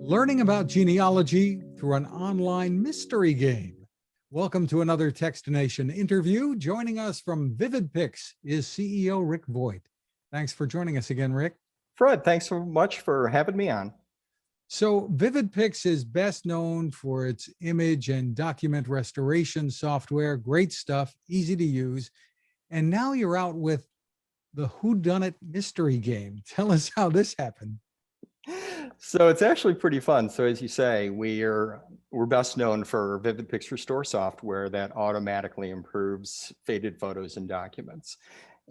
learning about genealogy through an online mystery game. Welcome to another Techstination interview. Joining us from Vivid-Pix is CEO Rick Voight. Thanks for joining us again, Rick. Fred, thanks so much for having me on. So Vivid-Pix is best known for its image and document restoration software. Great stuff, easy to use. And now you're out with the whodunit mystery game. Tell us how this happened. So it's actually pretty fun. So as you say, we're best known for Vivid-Pix Restore software that automatically improves faded photos and documents.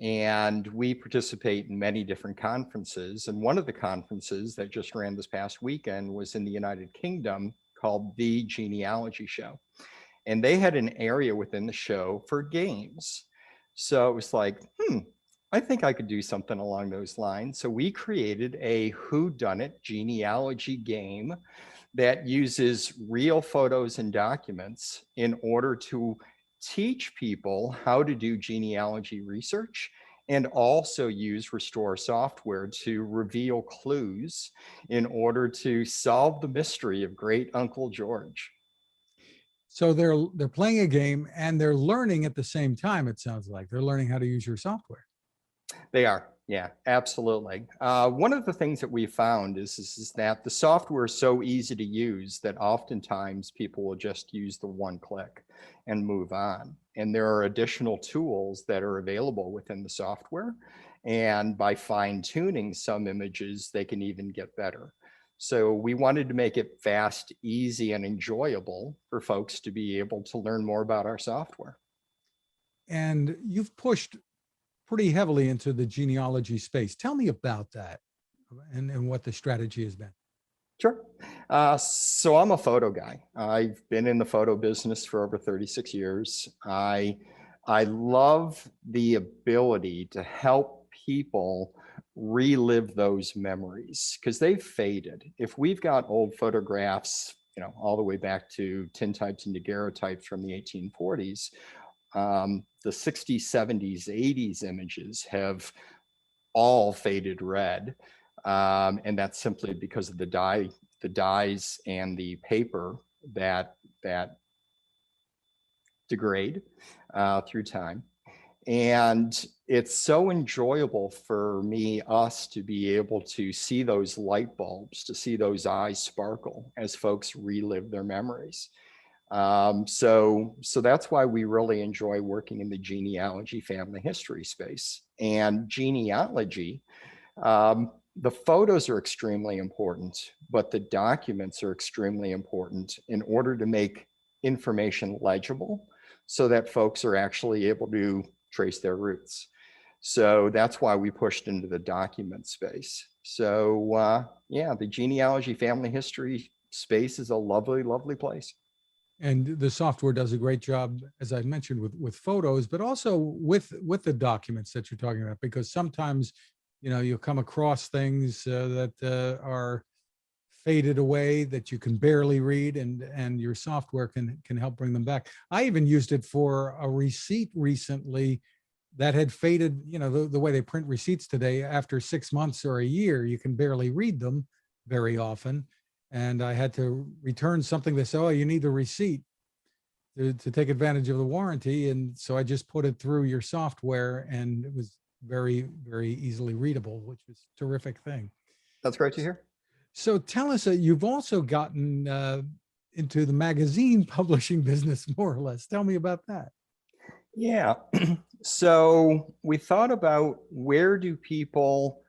And we participate in many different conferences. And one of the conferences that just ran this past weekend was in the United Kingdom called the Genealogy Show. And they had an area within the show for games. So it was like, I think I could do something along those lines. So we created a whodunit genealogy game that uses real photos and documents in order to teach people how to do genealogy research and also use Restore software to reveal clues in order to solve the mystery of Great Uncle George. So they're playing a game and they're learning at the same time, it sounds like. They're learning how to use your software. They are, yeah, absolutely. One of the things that we found is that the software is so easy to use that oftentimes people will just use the one click and move on. And there are additional tools that are available within the software. And by fine tuning some images, they can even get better. So we wanted to make it fast, easy, and enjoyable for folks to be able to learn more about our software. And you've pushed pretty heavily into the genealogy space. Tell me about that and what the strategy has been. Sure. So I'm a photo guy. I've been in the photo business for over 36 years. I love the ability to help people relive those memories because they've faded. If we've got old photographs, all the way back to tintypes and daguerreotypes from the 1840s, the 60s, 70s, 80s images have all faded red. And that's simply because of the dyes and the paper that degrade through time. And it's so enjoyable for us to be able to see those light bulbs, to see those eyes sparkle as folks relive their memories. So that's why we really enjoy working in the genealogy family history space. And genealogy, the photos are extremely important, but the documents are extremely important in order to make information legible so that folks are actually able to trace their roots. So that's why we pushed into the document space. So yeah, the genealogy family history space is a lovely, lovely place. And the software does a great job, as I mentioned, with photos, but also with the documents that you're talking about, because sometimes, you'll come across things that are faded away that you can barely read, and your software can help bring them back. I even used it for a receipt recently that had faded, the way they print receipts today. After 6 months or a year, you can barely read them very often. And I had to return something that said, oh, you need the receipt to take advantage of the warranty. And so I just put it through your software, and it was very, very easily readable, which was a terrific thing. That's great to hear. So tell us, you've also gotten into the magazine publishing business, more or less. Tell me about that. Yeah. So we thought about, where do people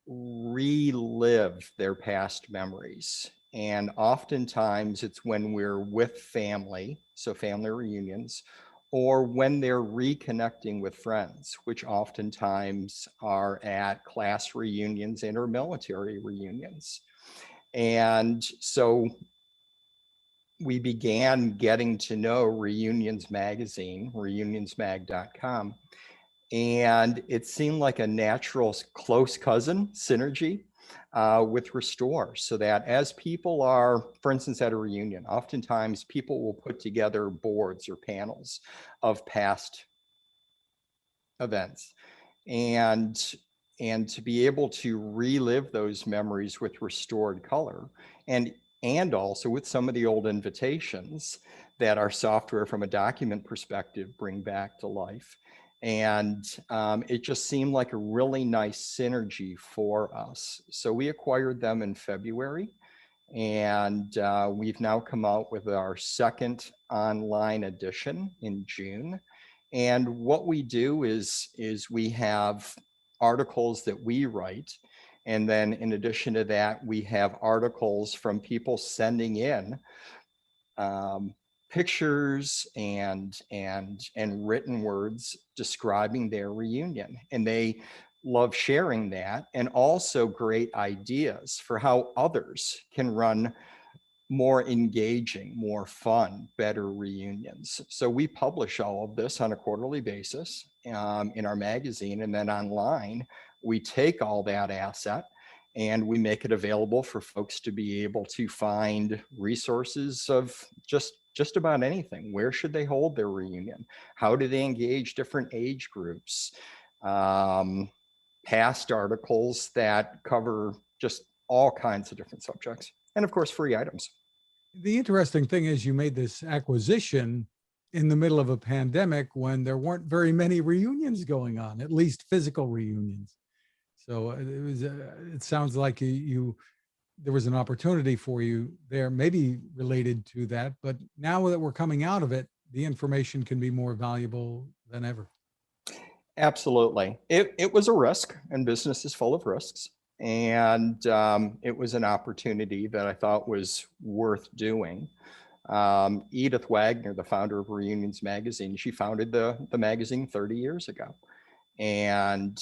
relive their past memories? And oftentimes it's when we're with family, so family reunions, or when they're reconnecting with friends, which oftentimes are at class reunions and or military reunions. And so we began getting to know Reunions Magazine, reunionsmag.com. And it seemed like a natural close cousin synergy with Restore, so that as people are, for instance, at a reunion, oftentimes people will put together boards or panels of past events. And and to be able to relive those memories with restored color, and also with some of the old invitations that our software from a document perspective bring back to life. And it just seemed like a really nice synergy for us. So we acquired them in February, and we've now come out with our second online edition in June. And what we do is we have articles that we write. And then in addition to that, we have articles from people sending in pictures and written words describing their reunion. And they love sharing that, and also great ideas for how others can run more engaging, more fun, better reunions. So we publish all of this on a quarterly basis in our magazine, and then online, we take all that asset and we make it available for folks to be able to find resources of just about anything. Where should they hold their reunion? How do they engage different age groups? Past articles that cover just all kinds of different subjects. And of course, free items. The interesting thing is you made this acquisition in the middle of a pandemic when there weren't very many reunions going on, at least physical reunions. So it sounds like there was an opportunity for you there, maybe related to that. But now that we're coming out of it, the information can be more valuable than ever. Absolutely. It was a risk, and business is full of risks. And it was an opportunity that I thought was worth doing. Edith Wagner, the founder of Reunions Magazine, she founded the magazine 30 years ago. And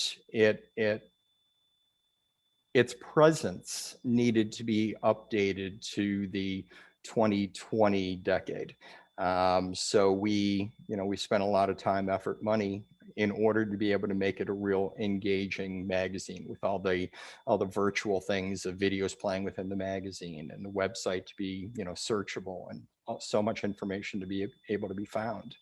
its presence needed to be updated to the 2020 decade. So we spent a lot of time, effort, money in order to be able to make it a real engaging magazine with all the virtual things of videos playing within the magazine, and the website to be searchable, and so much information to be able to be found.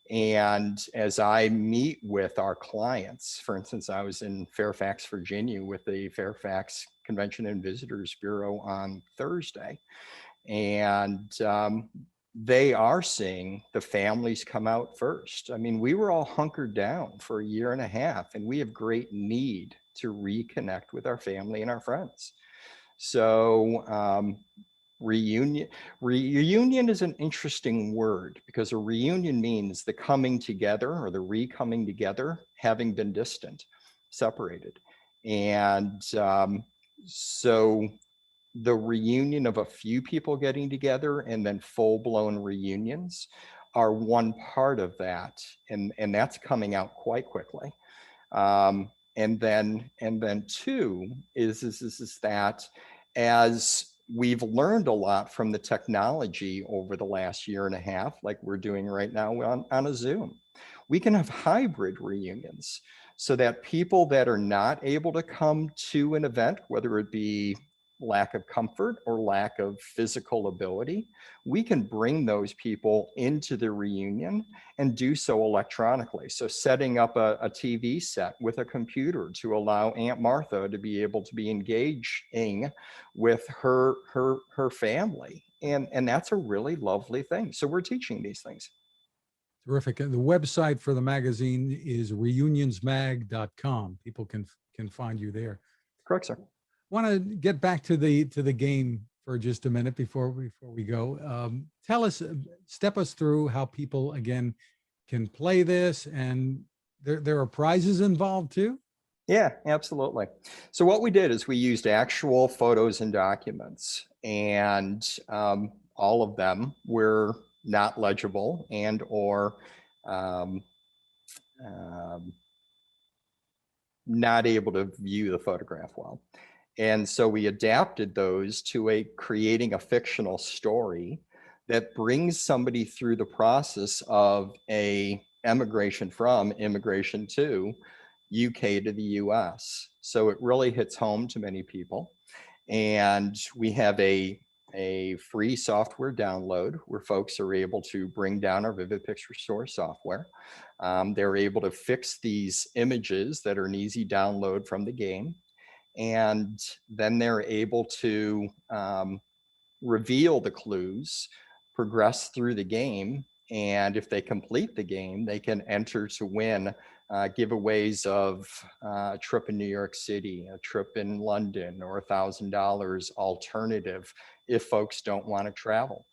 And as I meet with our clients, for instance, I was in Fairfax, Virginia with the Fairfax Convention and Visitors Bureau on Thursday, and they are seeing the families come out first. I mean, we were all hunkered down for a year and a half, and we have great need to reconnect with our family and our friends. So reunion is an interesting word, because a reunion means the coming together, or the re-coming together, having been distant, separated. And so the reunion of a few people getting together and then full-blown reunions are one part of that, and that's coming out quite quickly. And then two is that as we've learned a lot from the technology over the last year and a half, like we're doing right now on a Zoom, we can have hybrid reunions, so that people that are not able to come to an event, whether it be lack of comfort or lack of physical ability, we can bring those people into the reunion and do so electronically. So setting up a TV set with a computer to allow Aunt Martha to be able to be engaging with her family. And that's a really lovely thing. So we're teaching these things. Terrific. The website for the magazine is reunionsmag.com. People can find you there. Correct, sir. Want to get back to the game for just a minute before we go. Tell us, step us through how people again can play this, and there are prizes involved too. Yeah, absolutely. So what we did is we used actual photos and documents, and all of them were not legible and or not able to view the photograph well. And so we adapted those to creating a fictional story that brings somebody through the process of immigration to UK to the US. So it really hits home to many people. And we have a a free software download where folks are able to bring down our Vivid-Pix Restore software. They're able to fix these images that are an easy download from the game. And then they're able to reveal the clues, progress through the game, and if they complete the game, they can enter to win giveaways of a trip in New York City, a trip in London, or $1,000 alternative if folks don't want to travel.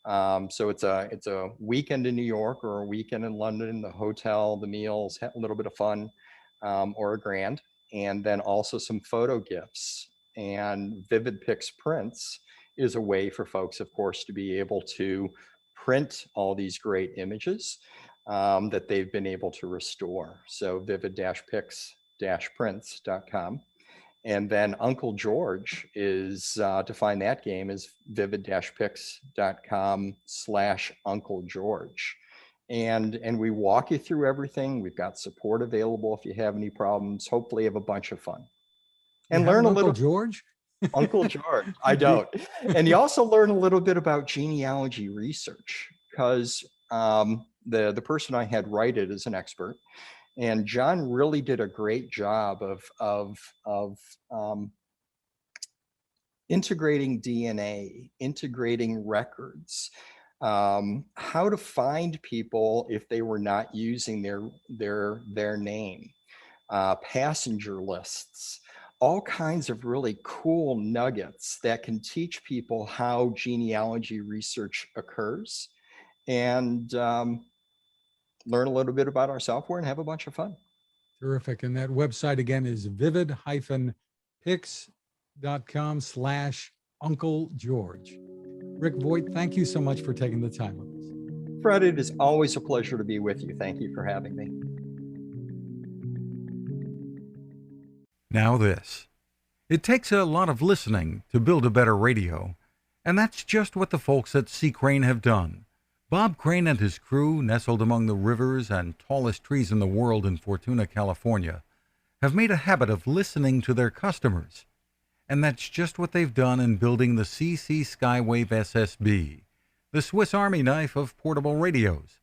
So it's a weekend in New York or a weekend in London, the hotel, the meals, a little bit of fun, or a grand, and then also some photo gifts. And Vivid-Pix Prints is a way for folks, of course, to be able to print all these great images that they've been able to restore. So vivid-pix-prints.com. And then Uncle George is, to find that game, is vivid-pix.com/Uncle George. And we walk you through everything. We've got support available if you have any problems. Hopefully you have a bunch of fun. And learn a little. Uncle George? Uncle George, I don't. And you also learn a little bit about genealogy research, because the person I had write it is an expert. And John really did a great job of integrating DNA, integrating records, how to find people if they were not using their name, passenger lists, all kinds of really cool nuggets that can teach people how genealogy research occurs, and learn a little bit about our software and have a bunch of fun. Terrific. And that website again is vivid-pix.com/Uncle George. Rick Voight, thank you so much for taking the time with us. Fred, it is always a pleasure to be with you. Thank you for having me. Now this. It takes a lot of listening to build a better radio, and that's just what the folks at C. Crane have done. Bob Crane and his crew, nestled among the rivers and tallest trees in the world in Fortuna, California, have made a habit of listening to their customers. And that's just what they've done in building the CC Skywave SSB, the Swiss Army knife of portable radios.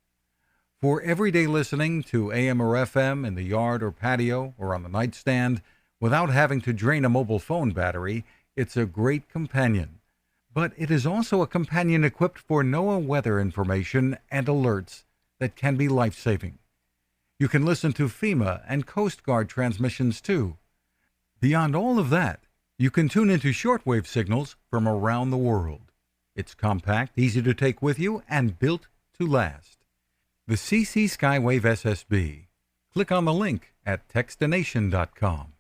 For everyday listening to AM or FM in the yard or patio or on the nightstand, without having to drain a mobile phone battery, it's a great companion. But it is also a companion equipped for NOAA weather information and alerts that can be life-saving. You can listen to FEMA and Coast Guard transmissions too. Beyond all of that, you can tune into shortwave signals from around the world. It's compact, easy to take with you, and built to last. The CC Skywave SSB. Click on the link at Techstination.com.